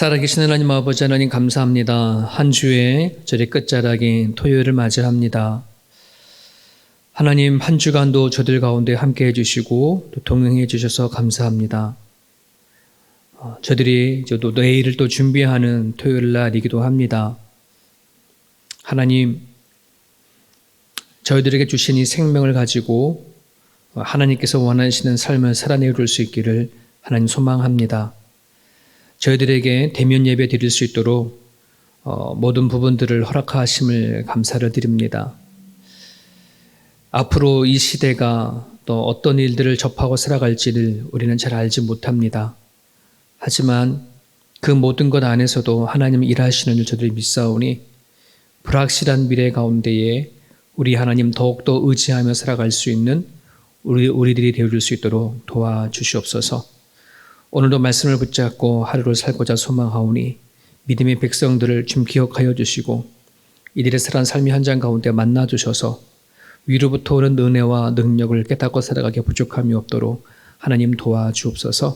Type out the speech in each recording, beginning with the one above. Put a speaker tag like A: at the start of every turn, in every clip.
A: 살아계신 하나님 아버지 하나님 감사합니다. 한 주의 저희 끝자락인 토요일을 맞이합니다. 하나님 한 주간도 저들 가운데 함께 해주시고 또 동행해 주셔서 감사합니다. 저들이 또 내일을 또 준비하는 토요일 날이기도 합니다. 하나님 저희들에게 주신 이 생명을 가지고 하나님께서 원하시는 삶을 살아내어 줄 수 있기를 하나님 소망합니다. 저희들에게 대면 예배 드릴 수 있도록 모든 부분들을 허락하심을 감사를 드립니다. 앞으로 이 시대가 또 어떤 일들을 접하고 살아갈지를 우리는 잘 알지 못합니다. 하지만 그 모든 것 안에서도 하나님 일하시는 줄 저들이 믿사오니 불확실한 미래 가운데에 우리 하나님 더욱더 의지하며 살아갈 수 있는 우리들이 되어줄 수 있도록 도와주시옵소서. 오늘도 말씀을 붙잡고 하루를 살고자 소망하오니 믿음의 백성들을 좀 기억하여 주시고 이들의 살아난 삶의 현장 가운데 만나 주셔서 위로부터 오는 은혜와 능력을 깨닫고 살아가게 부족함이 없도록 하나님 도와주옵소서.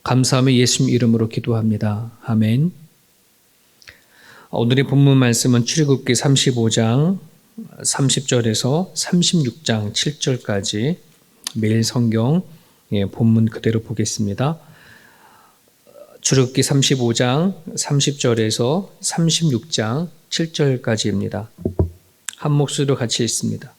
A: 감사하며 예수님 이름으로 기도합니다. 아멘. 오늘의 본문 말씀은 출애굽기 35장 30절에서 36장 7절까지 매일 성경 본문 그대로 보겠습니다. 출애굽기 35장 30절에서 36장 7절까지입니다. 한 목소리로 같이 읽습니다.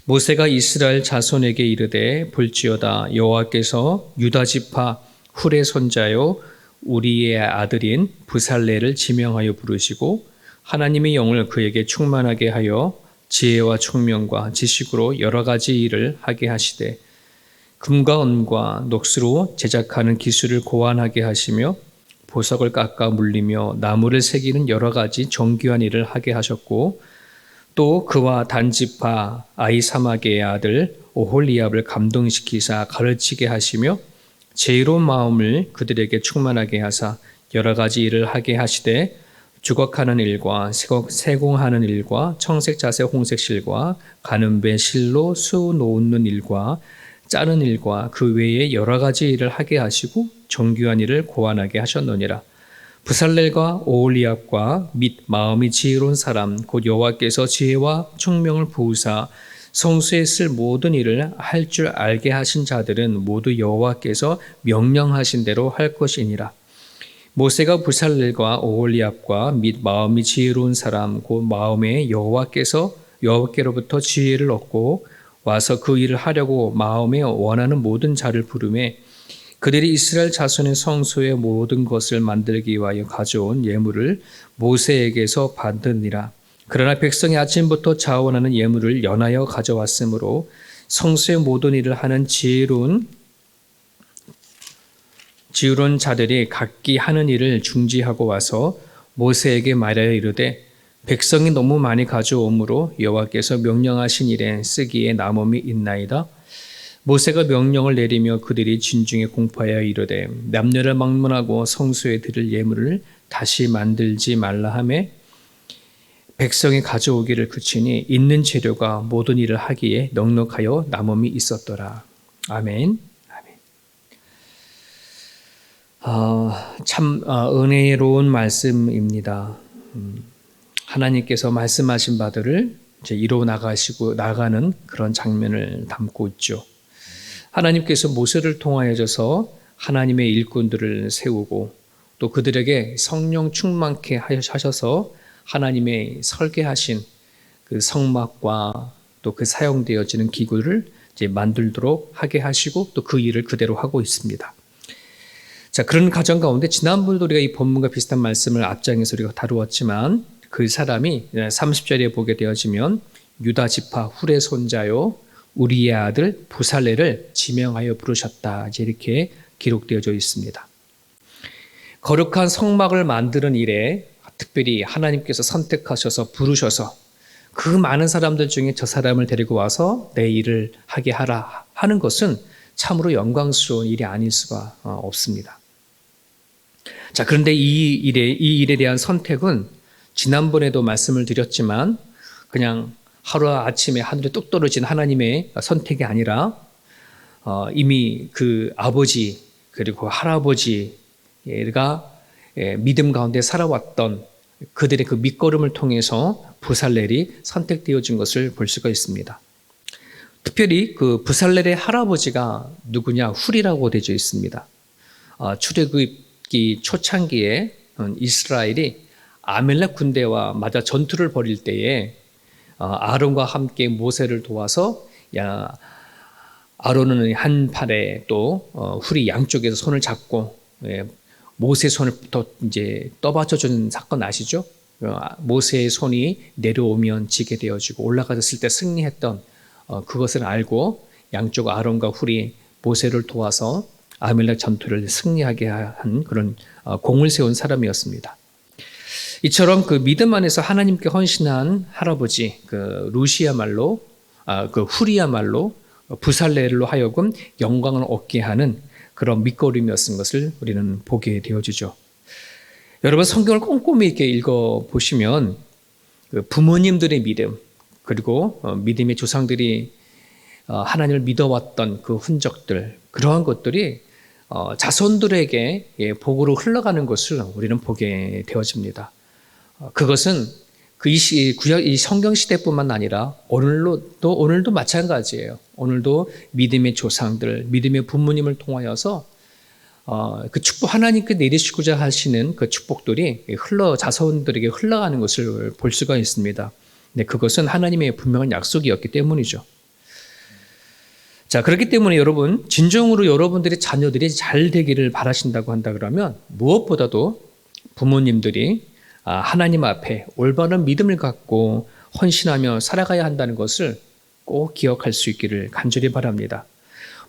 A: 모세가 이스라엘 자손에게 이르되 볼지어다 여호와께서 유다 지파 훌의 손자요 우리의 아들인 부살레를 지명하여 부르시고 하나님의 영을 그에게 충만하게 하여 지혜와 총명과 지식으로 여러 가지 일을 하게 하시되 금과 은과 녹수로 제작하는 기술을 고안하게 하시며 보석을 깎아 물리며 나무를 새기는 여러 가지 정교한 일을 하게 하셨고 또 그와 단지파 아히사막의 아들 오홀리압을 감동시키사 가르치게 하시며 지혜로운 마음을 그들에게 충만하게 하사 여러 가지 일을 하게 하시되 주걱하는 일과 세공하는 일과 청색 자색 홍색 실과 가는 배 실로 수 놓는 일과 짜는 일과 그 외에 여러 가지 일을 하게 하시고 정교한 일을 고안하게 하셨느니라. 부살렐과 오홀리압과 및 마음이 지혜로운 사람 곧 여호와께서 지혜와 총명을 부으사 성소에 쓸 모든 일을 할 줄 알게 하신 자들은 모두 여호와께서 명령하신 대로 할 것이니라. 모세가 부살렐과 오홀리압과 및 마음이 지혜로운 사람 곧 마음에 여호와께로부터 지혜를 얻고 와서 그 일을 하려고 마음에 원하는 모든 자를 부르매 그들이 이스라엘 자손의 성소의 모든 것을 만들기 위하여 가져온 예물을 모세에게서 받으니라. 그러나 백성이 아침부터 자원하는 예물을 연하여 가져왔으므로 성소의 모든 일을 하는 지혜로운 자들이 각기 하는 일을 중지하고 와서 모세에게 말하여 이르되 백성이 너무 많이 가져오므로 여호와께서 명령하신 일에 쓰기에 남음이 있나이다. 모세가 명령을 내리며 그들이 진중에 공포하여 이르되 남녀를 막론하고 성소에 드릴 예물을 다시 만들지 말라 하며 백성이 가져오기를 그치니 있는 재료가 모든 일을 하기에 넉넉하여 남음이 있었더라. 아멘. 참 은혜로운 말씀입니다. 하나님께서 말씀하신 바들을 이제 이루어 나가는 그런 장면을 담고 있죠. 하나님께서 모세를 통하여서 하나님의 일꾼들을 세우고 또 그들에게 성령 충만케 하셔서 하나님의 설계하신 그 성막과 또 그 사용되어지는 기구를 이제 만들도록 하게 하시고 또 그 일을 그대로 하고 있습니다. 자, 그런 과정 가운데 지난번에도 우리가 이 본문과 비슷한 말씀을 앞장에서 우리가 다루었지만 그 사람이 30절에 보게 되어지면 유다 지파 훌의 손자요 우리의 아들 부살레를 지명하여 부르셨다. 이렇게 기록되어져 있습니다. 거룩한 성막을 만드는 일에 특별히 하나님께서 선택하셔서 부르셔서 그 많은 사람들 중에 저 사람을 데리고 와서 내 일을 하게 하라 하는 것은 참으로 영광스러운 일이 아닐 수가 없습니다. 자, 그런데 이 일에 대한 선택은 지난번에도 말씀을 드렸지만 그냥 하루아침에 하늘에 뚝 떨어진 하나님의 선택이 아니라 이미 그 아버지 그리고 할아버지가 믿음 가운데 살아왔던 그들의 그 밑거름을 통해서 부살렐이 선택되어진 것을 볼 수가 있습니다. 특별히 그 부살렐의 할아버지가 누구냐? 훌이라고 되어 있습니다. 출애굽기 초창기에 이스라엘이 아멜렉 군대와 맞아 전투를 벌일 때에 아론과 함께 모세를 도와서 아론은 한 팔에 또 훌이 양쪽에서 손을 잡고 모세 손을 이제 떠받쳐주는 사건 아시죠? 모세의 손이 내려오면 지게 되어지고 올라가졌을 때 승리했던 그것을 알고 양쪽 아론과 훌이 모세를 도와서 아멜렉 전투를 승리하게 한 그런 공을 세운 사람이었습니다. 이처럼 그 믿음 안에서 하나님께 헌신한 할아버지 그 루시야말로 그 훌이야말로 부살렐로 하여금 영광을 얻게 하는 그런 밑거름이었던 것을 우리는 보게 되어지죠. 여러분 성경을 꼼꼼히 이렇게 읽어보시면 그 부모님들의 믿음 그리고 믿음의 조상들이 하나님을 믿어왔던 그 흔적들 그러한 것들이 자손들에게 복으로 흘러가는 것을 우리는 보게 되어집니다. 그것은 이 성경 시대뿐만 아니라 오늘도 마찬가지예요. 오늘도 믿음의 조상들, 믿음의 부모님을 통하여서 그 축복 하나님께 내리시고자 하시는 그 축복들이 자손들에게 흘러가는 것을 볼 수가 있습니다. 네, 그것은 하나님의 분명한 약속이었기 때문이죠. 자, 그렇기 때문에 여러분 진정으로 여러분들의 자녀들이 잘 되기를 바라신다고 한다 그러면 무엇보다도 부모님들이 하나님 앞에 올바른 믿음을 갖고 헌신하며 살아가야 한다는 것을 꼭 기억할 수 있기를 간절히 바랍니다.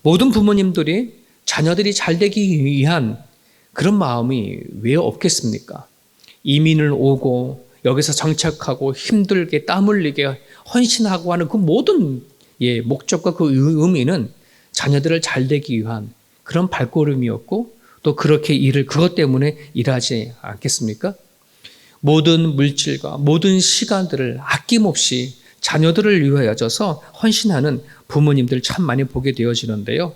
A: 모든 부모님들이 자녀들이 잘 되기 위한 그런 마음이 왜 없겠습니까? 이민을 오고 여기서 정착하고 힘들게 땀 흘리게 헌신하고 하는 그 모든 목적과 그 의미는 자녀들을 잘 되기 위한 그런 발걸음이었고 또 그렇게 그것 때문에 일하지 않겠습니까? 모든 물질과 모든 시간들을 아낌없이 자녀들을 위하여서 헌신하는 부모님들 참 많이 보게 되어지는데요.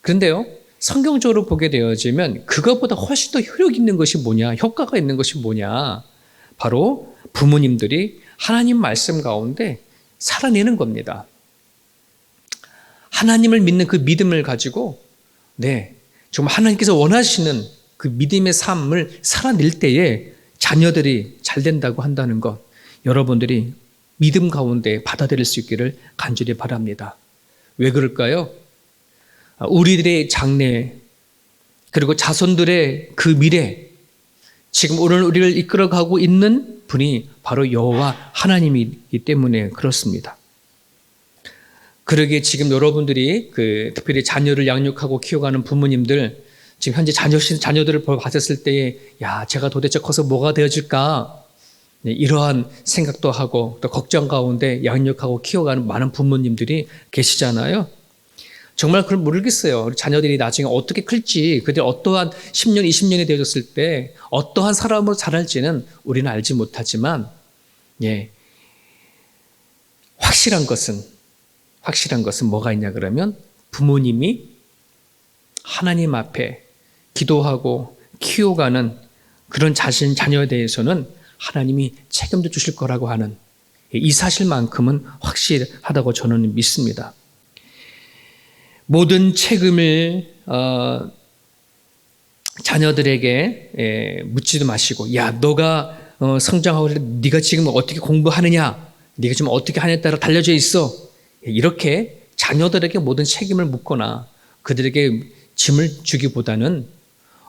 A: 그런데요, 성경적으로 보게 되어지면 그것보다 훨씬 더 효력 있는 것이 뭐냐, 효과가 있는 것이 뭐냐, 바로 부모님들이 하나님 말씀 가운데 살아내는 겁니다. 하나님을 믿는 그 믿음을 가지고 정말 하나님께서 원하시는 그 믿음의 삶을 살아낼 때에 자녀들이 잘 된다고 한다는 것 여러분들이 믿음 가운데 받아들일 수 있기를 간절히 바랍니다. 왜 그럴까요? 우리들의 장래 그리고 자손들의 그 미래 지금 오늘 우리를 이끌어가고 있는 분이 바로 여호와 하나님이기 때문에 그렇습니다. 그러기에 지금 여러분들이 특별히 자녀를 양육하고 키워가는 부모님들 지금 현재 자녀들을 봤을 때에 제가 도대체 커서 뭐가 되어질까 이러한 생각도 하고 또 걱정 가운데 양육하고 키워가는 많은 부모님들이 계시잖아요. 정말 그걸 모르겠어요. 우리 자녀들이 나중에 어떻게 클지 그들 어떠한 10년, 20년이 되어졌을 때 어떠한 사람으로 자랄지는 우리는 알지 못하지만 확실한 것은 뭐가 있냐 그러면 부모님이 하나님 앞에 기도하고 키워가는 그런 자녀에 대해서는 하나님이 책임도 주실 거라고 하는 이 사실만큼은 확실하다고 저는 믿습니다. 모든 책임을 자녀들에게 묻지도 마시고 너가 성장하고 네가 지금 어떻게 공부하느냐 네가 지금 어떻게 하느냐에 따라 달려져 있어 이렇게 자녀들에게 모든 책임을 묻거나 그들에게 짐을 주기보다는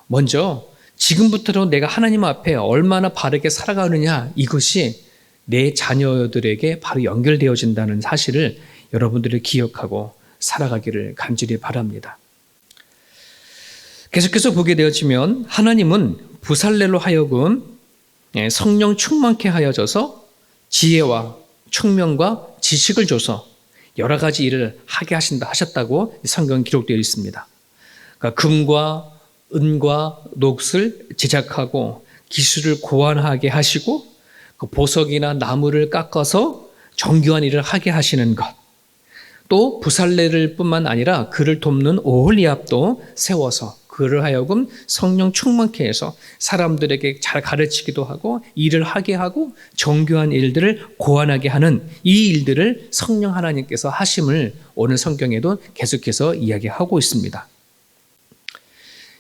A: 먼저 지금부터로 내가 하나님 앞에 얼마나 바르게 살아가느냐 이것이 내 자녀들에게 바로 연결되어진다는 사실을 여러분들이 기억하고 살아가기를 간절히 바랍니다. 계속해서 보게 되어지면 하나님은 부살렐로 하여금 성령 충만케 하여져서 지혜와 총명과 지식을 줘서 여러 가지 일을 하게 하셨다고 성경 기록되어 있습니다. 그러니까 금과 은과 녹을 제작하고 기술을 고안하게 하시고 그 보석이나 나무를 깎아서 정교한 일을 하게 하시는 것. 또 부살렐을 뿐만 아니라 그를 돕는 오홀리압도 세워서 그를 하여금 성령 충만케 해서 사람들에게 잘 가르치기도 하고 일을 하게 하고 정교한 일들을 고안하게 하는 이 일들을 성령 하나님께서 하심을 오늘 성경에도 계속해서 이야기하고 있습니다.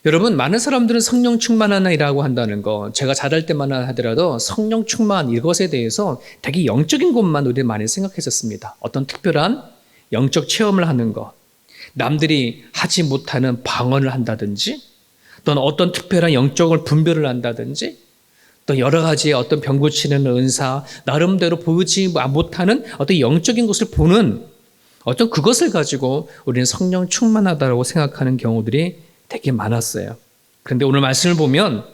A: 여러분, 많은 사람들은 성령 충만하나이라고 한다는 거, 제가 잘할 때만 하더라도 성령 충만 이것에 대해서 되게 영적인 것만 우리 많이 생각했었습니다. 어떤 특별한 영적 체험을 하는 것, 남들이 하지 못하는 방언을 한다든지, 또는 어떤 특별한 영적을 분별을 한다든지, 또 여러 가지 어떤 병 고치는 은사, 나름대로 보지 못하는 어떤 영적인 것을 보는 어떤 그것을 가지고 우리는 성령 충만하다고 생각하는 경우들이 되게 많았어요. 그런데 오늘 말씀을 보면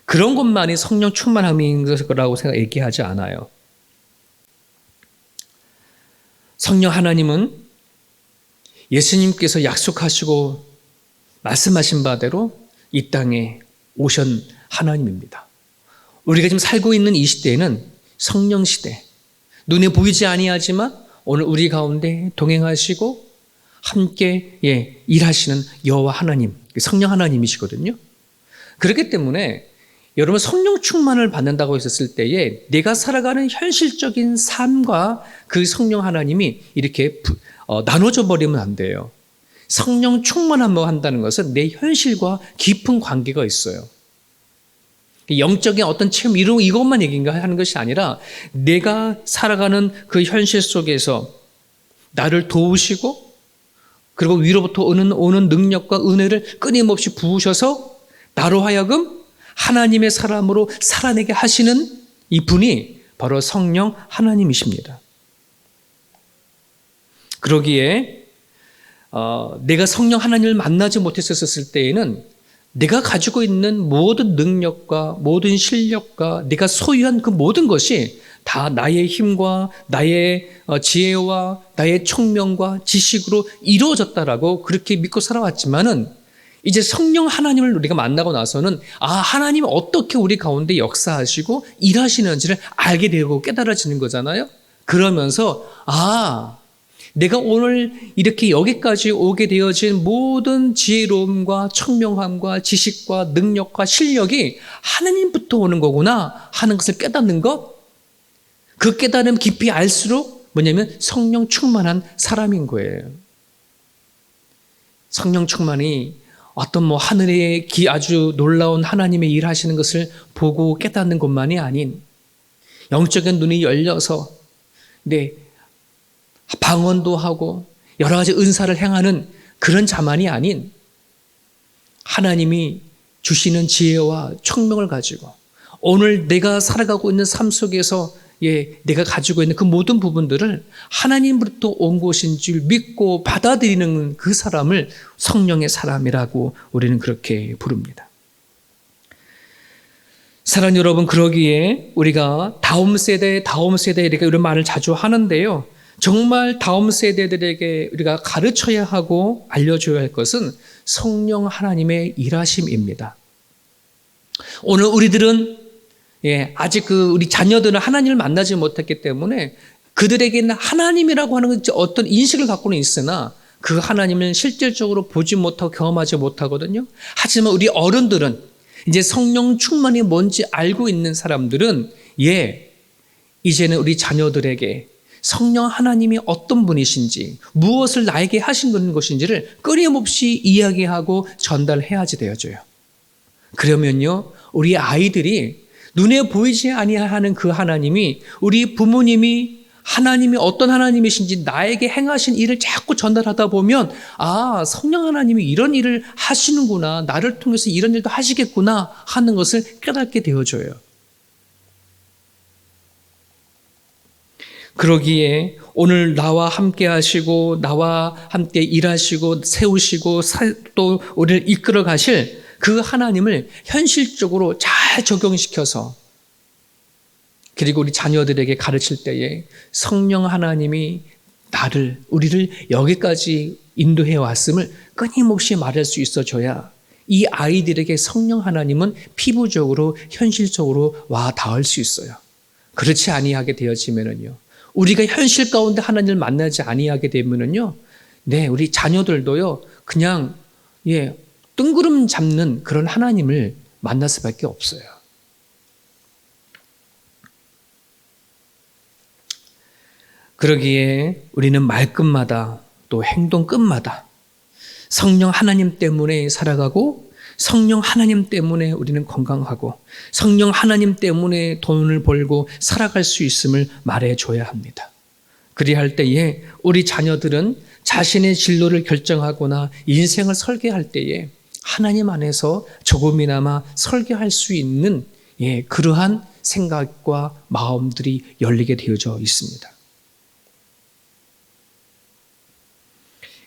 A: 그런 것만이 성령 충만함인 거라고 얘기하지 않아요. 성령 하나님은 예수님께서 약속하시고 말씀하신 바대로 이 땅에 오신 하나님입니다. 우리가 지금 살고 있는 이 시대에는 성령 시대, 눈에 보이지 아니하지만 오늘 우리 가운데 동행하시고 함께 일하시는 여호와 하나님, 성령 하나님이시거든요. 그렇기 때문에 여러분 성령 충만을 받는다고 했었을 때에 내가 살아가는 현실적인 삶과 그 성령 하나님이 이렇게 나눠져 버리면 안 돼요. 성령 충만함을 한다는 것은 내 현실과 깊은 관계가 있어요. 영적인 어떤 체험 이것만 하는 것이 아니라 내가 살아가는 그 현실 속에서 나를 도우시고 그리고 위로부터 오는 능력과 은혜를 끊임없이 부으셔서 나로 하여금 하나님의 사람으로 살아내게 하시는 이 분이 바로 성령 하나님이십니다. 그러기에 내가 성령 하나님을 만나지 못했었을 때에는 내가 가지고 있는 모든 능력과 모든 실력과 내가 소유한 그 모든 것이 다 나의 힘과 나의 지혜와 나의 총명과 지식으로 이루어졌다라고 그렇게 믿고 살아왔지만은 이제 성령 하나님을 우리가 만나고 나서는 하나님이 어떻게 우리 가운데 역사하시고 일하시는지를 알게 되고 깨달아지는 거잖아요. 그러면서 내가 오늘 이렇게 여기까지 오게 되어진 모든 지혜로움과 청명함과 지식과 능력과 실력이 하나님부터 오는 거구나 하는 것을 깨닫는 것, 그 깨달음 깊이 알수록 뭐냐면 성령 충만한 사람인 거예요. 성령 충만이 어떤 하늘의 아주 놀라운 하나님의 일하시는 것을 보고 깨닫는 것만이 아닌 영적인 눈이 열려서 방언도 하고 여러 가지 은사를 행하는 그런 자만이 아닌 하나님이 주시는 지혜와 총명을 가지고 오늘 내가 살아가고 있는 삶 속에서 내가 가지고 있는 그 모든 부분들을 하나님으로부터 온 것인 줄 믿고 받아들이는 그 사람을 성령의 사람이라고 우리는 그렇게 부릅니다. 사랑하는 여러분, 그러기에 우리가 다음 세대 이렇게 이런 말을 자주 하는데요. 정말 다음 세대들에게 우리가 가르쳐야 하고 알려줘야 할 것은 성령 하나님의 일하심입니다. 오늘 우리들은 아직 우리 자녀들은 하나님을 만나지 못했기 때문에 그들에게는 하나님이라고 하는 어떤 인식을 갖고는 있으나 그 하나님을 실질적으로 보지 못하고 경험하지 못하거든요. 하지만 우리 어른들은 이제 성령 충만이 뭔지 알고 있는 사람들은 이제는 우리 자녀들에게 성령 하나님이 어떤 분이신지 무엇을 나에게 하신 것인지를 끊임없이 이야기하고 전달해야지 되어져요. 그러면요 우리 아이들이 눈에 보이지 아니하는 그 하나님이 우리 부모님이 하나님이 어떤 하나님이신지 나에게 행하신 일을 자꾸 전달하다 보면 성령 하나님이 이런 일을 하시는구나, 나를 통해서 이런 일도 하시겠구나 하는 것을 깨닫게 되어져요. 그러기에 오늘 나와 함께 하시고 나와 함께 일하시고 세우시고 또 우리를 이끌어 가실 그 하나님을 현실적으로 잘 적용시켜서 그리고 우리 자녀들에게 가르칠 때에 성령 하나님이 우리를 여기까지 인도해 왔음을 끊임없이 말할 수 있어줘야 이 아이들에게 성령 하나님은 피부적으로 현실적으로 와 닿을 수 있어요. 그렇지 아니하게 되어지면은요, 우리가 현실 가운데 하나님을 만나지 아니하게 되면은요, 우리 자녀들도요 그냥 뜬구름 잡는 그런 하나님을 만날 수밖에 없어요. 그러기에 우리는 말끝마다 또 행동 끝마다 성령 하나님 때문에 살아가고, 성령 하나님 때문에 우리는 건강하고, 성령 하나님 때문에 돈을 벌고 살아갈 수 있음을 말해줘야 합니다. 그리할 때에 우리 자녀들은 자신의 진로를 결정하거나 인생을 설계할 때에 하나님 안에서 조금이나마 설계할 수 있는 그러한 생각과 마음들이 열리게 되어져 있습니다.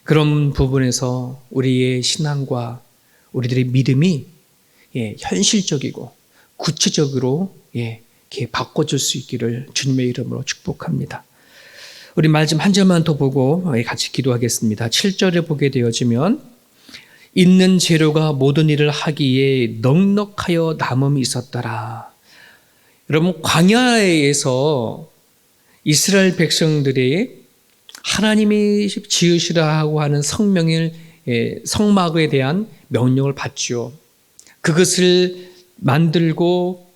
A: 그런 부분에서 우리의 신앙과 우리들의 믿음이 현실적이고 구체적으로 이렇게 바꿔줄 수 있기를 주님의 이름으로 축복합니다. 우리 말씀 한 절만 더 보고 같이 기도하겠습니다. 7절에 보게 되어지면 있는 재료가 모든 일을 하기에 넉넉하여 남음이 있었더라. 여러분, 광야에서 이스라엘 백성들이 하나님이 지으시라 하고 하는 성막에 대한 명령을 받죠. 그것을 만들고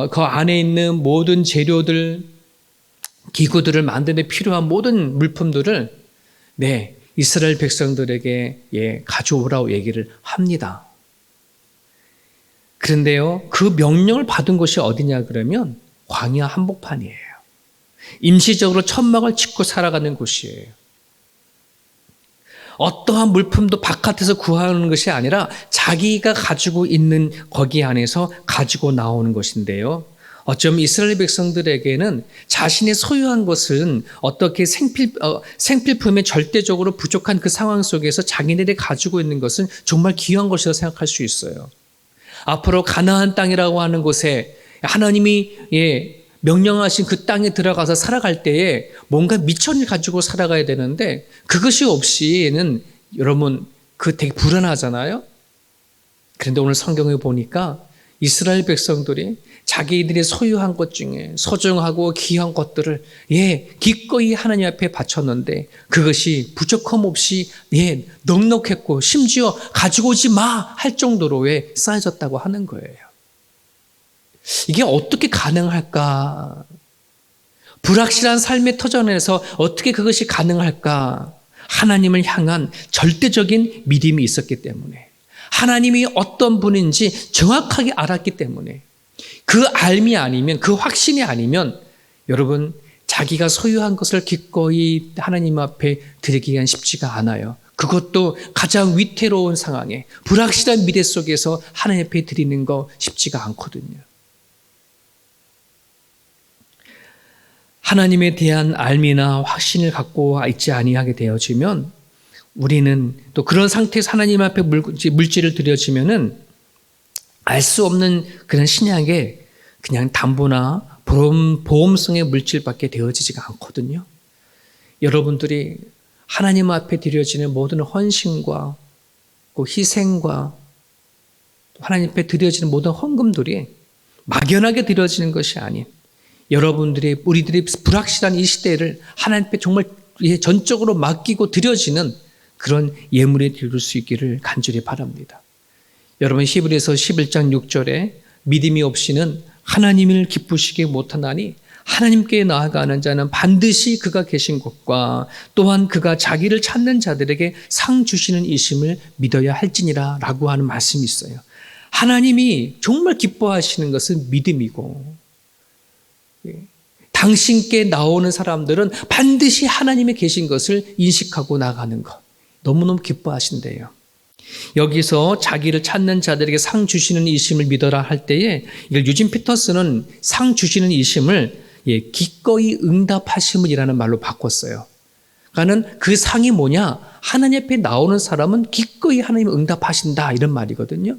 A: 그 안에 있는 모든 재료들, 기구들을 만드는 데 필요한 모든 물품들을 이스라엘 백성들에게 가져오라고 얘기를 합니다. 그런데요, 그 명령을 받은 곳이 어디냐 그러면 광야 한복판이에요. 임시적으로 천막을 짓고 살아가는 곳이에요. 어떠한 물품도 바깥에서 구하는 것이 아니라 자기가 가지고 있는 거기 안에서 가지고 나오는 것인데요. 어쩌면 이스라엘 백성들에게는 자신의 소유한 것은 어떻게 생필품에 절대적으로 부족한 그 상황 속에서 자기네들이 가지고 있는 것은 정말 귀한 것이라고 생각할 수 있어요. 앞으로 가나안 땅이라고 하는 곳에 하나님이 명령하신 그 땅에 들어가서 살아갈 때에 뭔가 미천을 가지고 살아가야 되는데 그것이 없이는 여러분 되게 불안하잖아요. 그런데 오늘 성경에 보니까 이스라엘 백성들이 자기들이 소유한 것 중에 소중하고 귀한 것들을 기꺼이 하나님 앞에 바쳤는데 그것이 부족함 없이 넉넉했고 심지어 가지고 오지 마 할 정도로 쌓여졌다고 하는 거예요. 이게 어떻게 가능할까? 불확실한 삶의 터전에서 어떻게 그것이 가능할까? 하나님을 향한 절대적인 믿음이 있었기 때문에, 하나님이 어떤 분인지 정확하게 알았기 때문에, 그 알미 아니면, 그 확신이 아니면 여러분 자기가 소유한 것을 기꺼이 하나님 앞에 드리기가 쉽지가 않아요. 그것도 가장 위태로운 상황에 불확실한 미래 속에서 하나님 앞에 드리는 거 쉽지가 않거든요. 하나님에 대한 알미나 확신을 갖고 있지 아니하게 되어지면 우리는 또 그런 상태에서 하나님 앞에 물질을 드려지면은 알 수 없는 그런 신약에 그냥 담보나 보험성의 물질밖에 되어지지가 않거든요. 여러분들이 하나님 앞에 드려지는 모든 헌신과 희생과 하나님 앞에 드려지는 모든 헌금들이 막연하게 드려지는 것이 아닌 우리들이 불확실한 이 시대를 하나님 앞에 정말 전적으로 맡기고 드려지는 그런 예물이 드릴 수 있기를 간절히 바랍니다. 여러분 히브리서 11장 6절에 믿음이 없이는 하나님을 기쁘시게 못하나니 하나님께 나아가는 자는 반드시 그가 계신 곳과 또한 그가 자기를 찾는 자들에게 상 주시는 이심을 믿어야 할지니라 라고 하는 말씀이 있어요. 하나님이 정말 기뻐하시는 것은 믿음이고 당신께 나오는 사람들은 반드시 하나님이 계신 것을 인식하고 나가는 것 너무너무 기뻐하신대요. 여기서 자기를 찾는 자들에게 상 주시는 이심을 믿어라 할 때에 이걸 유진 피터스는 상 주시는 이심을 기꺼이 응답하심이라는 말로 바꿨어요. 그러니까 그 상이 뭐냐? 하나님 앞에 나오는 사람은 기꺼이 하나님을 응답하신다 이런 말이거든요.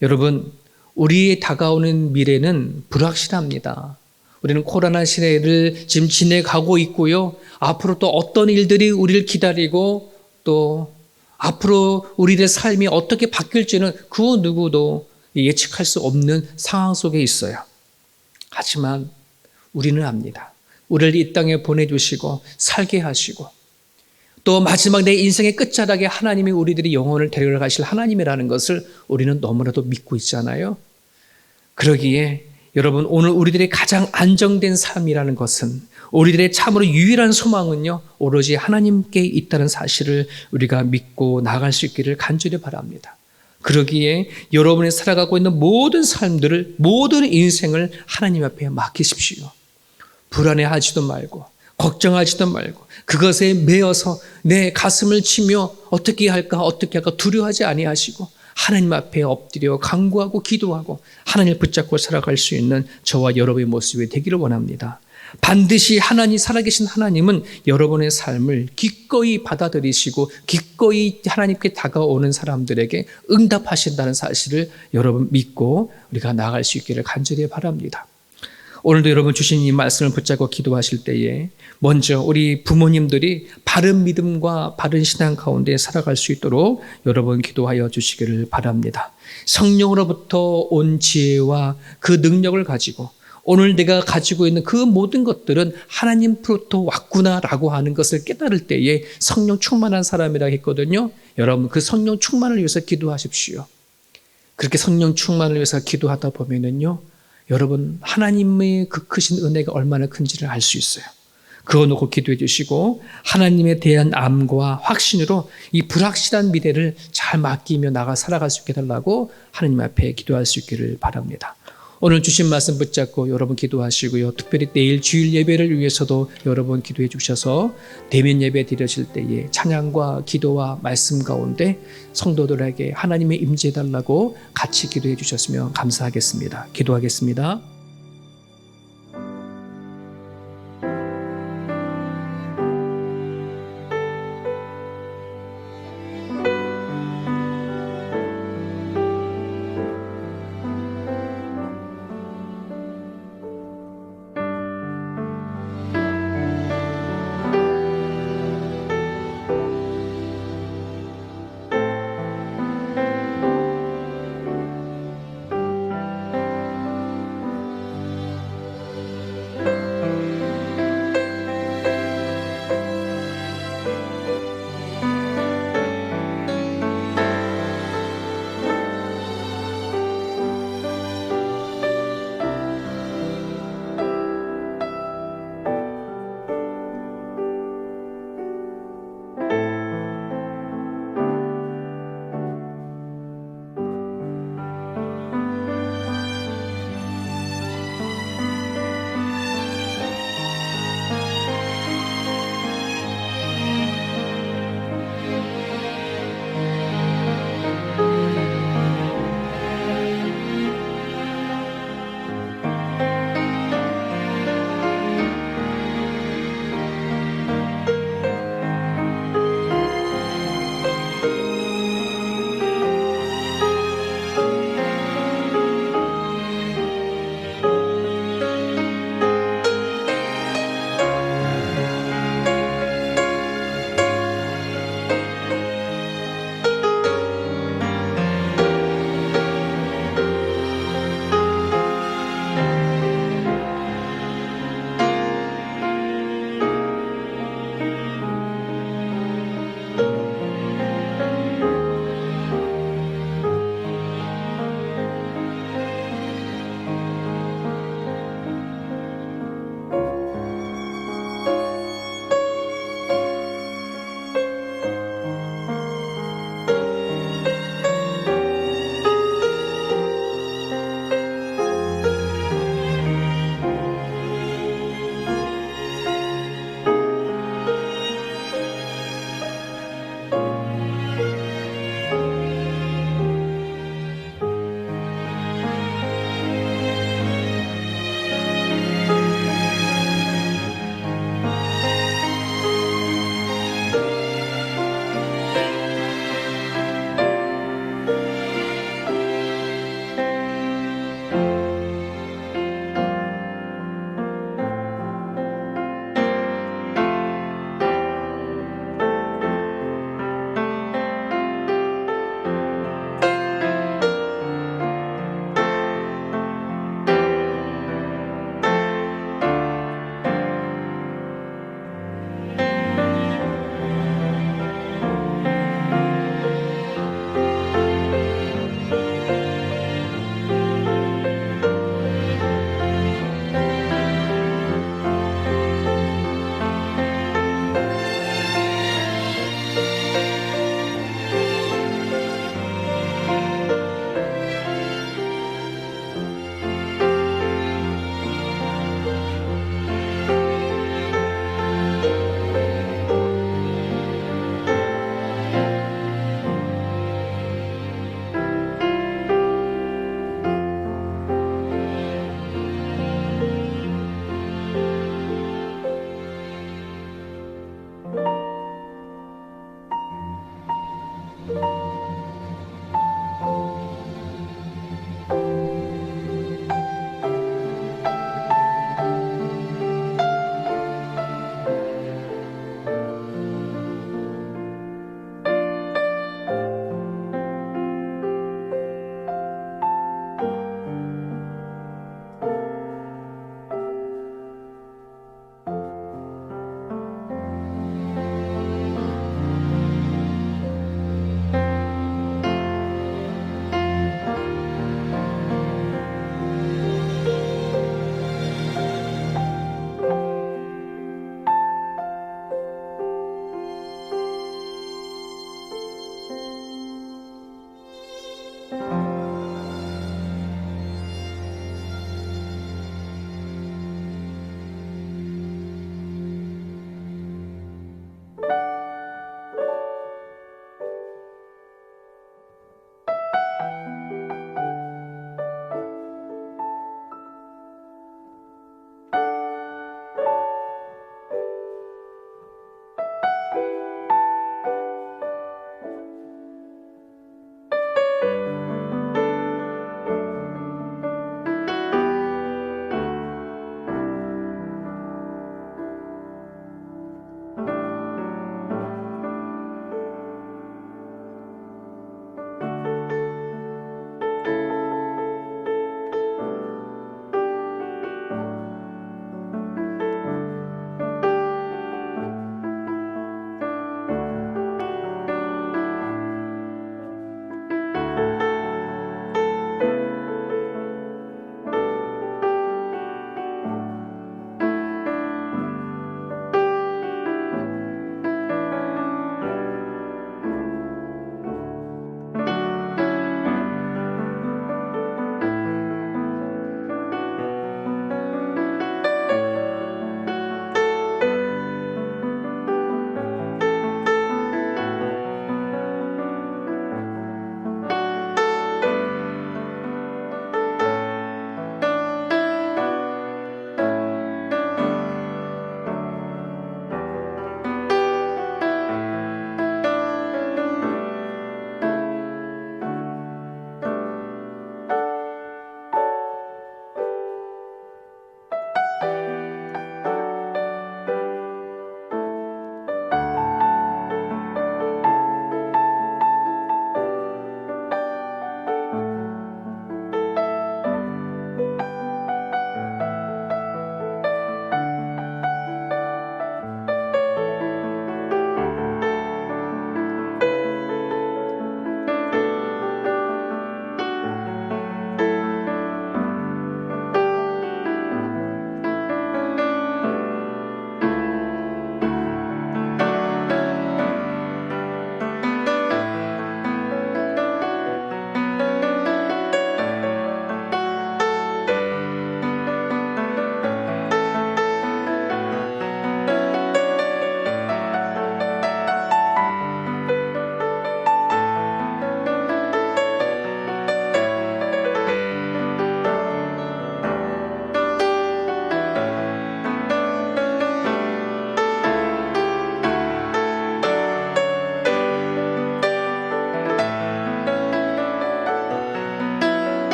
A: 여러분 우리의 다가오는 미래는 불확실합니다. 우리는 코로나 시대를 지금 지내가고 있고요. 앞으로 또 어떤 일들이 우리를 기다리고 또 앞으로 우리의 삶이 어떻게 바뀔지는 그 누구도 예측할 수 없는 상황 속에 있어요. 하지만 우리는 압니다. 우리를 이 땅에 보내주시고 살게 하시고 또 마지막 내 인생의 끝자락에 하나님이 우리들이 영혼을 데려가실 하나님이라는 것을 우리는 너무나도 믿고 있잖아요. 그러기에 여러분, 오늘 우리들의 가장 안정된 삶이라는 것은, 우리들의 참으로 유일한 소망은요, 오로지 하나님께 있다는 사실을 우리가 믿고 나아갈 수 있기를 간절히 바랍니다. 그러기에 여러분이 살아가고 있는 모든 삶들을, 모든 인생을 하나님 앞에 맡기십시오. 불안해하지도 말고 걱정하지도 말고 그것에 매여서 내 가슴을 치며 어떻게 할까 두려워하지 아니하시고 하나님 앞에 엎드려 간구하고 기도하고 하나님을 붙잡고 살아갈 수 있는 저와 여러분의 모습이 되기를 원합니다. 반드시 살아계신 하나님은 여러분의 삶을 기꺼이 받아들이시고 기꺼이 하나님께 다가오는 사람들에게 응답하신다는 사실을 여러분 믿고 우리가 나아갈 수 있기를 간절히 바랍니다. 오늘도 여러분 주신 이 말씀을 붙잡고 기도하실 때에 먼저 우리 부모님들이 바른 믿음과 바른 신앙 가운데 살아갈 수 있도록 여러분 기도하여 주시기를 바랍니다. 성령으로부터 온 지혜와 그 능력을 가지고 오늘 내가 가지고 있는 그 모든 것들은 하나님으로부터 왔구나라고 하는 것을 깨달을 때에 성령 충만한 사람이라고 했거든요. 여러분 그 성령 충만을 위해서 기도하십시오. 그렇게 성령 충만을 위해서 기도하다 보면은요, 여러분 하나님의 그 크신 은혜가 얼마나 큰지를 알 수 있어요. 그거 놓고 기도해 주시고 하나님에 대한 암과 확신으로 이 불확실한 미래를 잘 맡기며 나가 살아갈 수 있게 해달라고 하나님 앞에 기도할 수 있기를 바랍니다. 오늘 주신 말씀 붙잡고 여러분 기도하시고요. 특별히 내일 주일 예배를 위해서도 여러분 기도해 주셔서 대면 예배 드려질 때에 찬양과 기도와 말씀 가운데 성도들에게 하나님의 임재해 달라고 같이 기도해 주셨으면 감사하겠습니다. 기도하겠습니다.